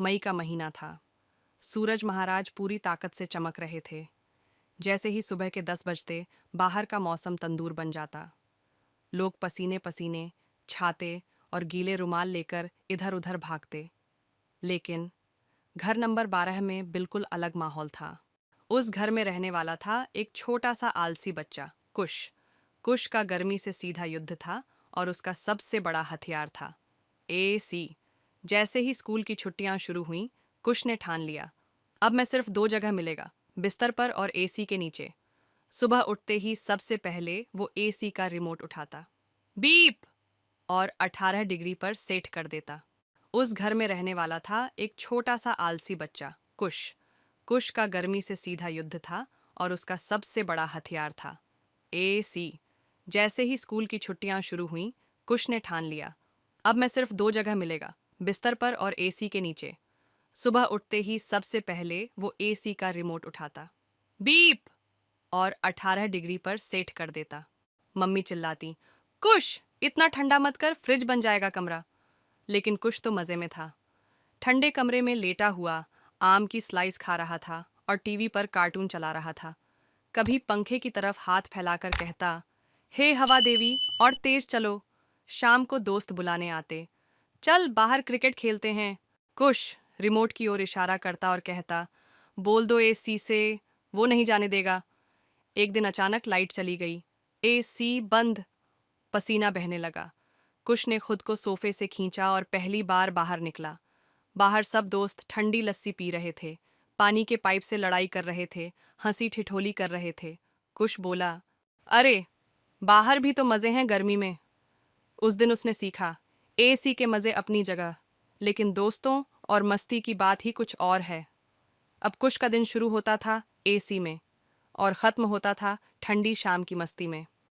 मई का महीना था। सूरज महाराज पूरी ताकत से चमक रहे थे। जैसे ही सुबह के 10 बजते बाहर का मौसम तंदूर बन जाता। लोग पसीने पसीने, छाते और गीले रुमाल लेकर इधर उधर भागते। लेकिन घर नंबर 12 में बिल्कुल अलग माहौल था। उस घर में रहने वाला था एक छोटा सा आलसी बच्चा, कुश। कुश का गर्मी से सीधा युद्ध था और उसका सबसे बड़ा हथियार था एसी। जैसे ही स्कूल की छुट्टियां शुरू हुईं, कुश ने ठान लिया, अब मैं सिर्फ 2 जगह मिलेगा, बिस्तर पर और एसी के नीचे। सुबह उठते ही सबसे पहले वो एसी का रिमोट उठाता, बीप, और 18 डिग्री पर सेट कर देता। उस घर में रहने वाला था एक छोटा सा आलसी बच्चा, कुश। कुश का गर्मी से सीधा युद्ध था और उसका सबसे बड़ा हथियार था एसी। जैसे ही स्कूल की छुट्टियां शुरू हुईं, कुश ने ठान लिया, अब मैं सिर्फ 2 जगह मिलेगा, बिस्तर पर और एसी के नीचे। सुबह उठते ही सबसे पहले वो एसी का रिमोट उठाता, बीप, और 18 डिग्री पर सेट कर देता। मम्मी चिल्लाती, कुश, इतना ठंडा मत कर, फ्रिज बन जाएगा कमरा। लेकिन कुश तो मजे में था। ठंडे कमरे में लेटा हुआ आम की स्लाइस खा रहा था और टीवी पर कार्टून चला रहा था। कभी पंखे की तरफ हाथ फैलाकर कहता, हे हवा देवी, और तेज चलो, शाम को दोस्त बुलाने आते, चल बाहर क्रिकेट खेलते हैं। कुश रिमोट की ओर इशारा करता और कहता, बोल दो एसी से, वो नहीं जाने देगा। एक दिन अचानक लाइट चली गई, एसी बंद। पसीना बहने लगा। कुश ने खुद को सोफे से खींचा और पहली बार बाहर निकला। बाहर सब दोस्त ठंडी लस्सी पी रहे थे, पानी के पाइप से लड़ाई कर रहे थे, हंसी ठिठोली कर रहे थे। कुश बोला, अरे, बाहर भी तो मजे हैं गर्मी में। उस दिन उसने सीखा, एसी के मजे अपनी जगह, लेकिन दोस्तों और मस्ती की बात ही कुछ और है। अब कुश का दिन शुरू होता था एसी में और खत्म होता था ठंडी शाम की मस्ती में।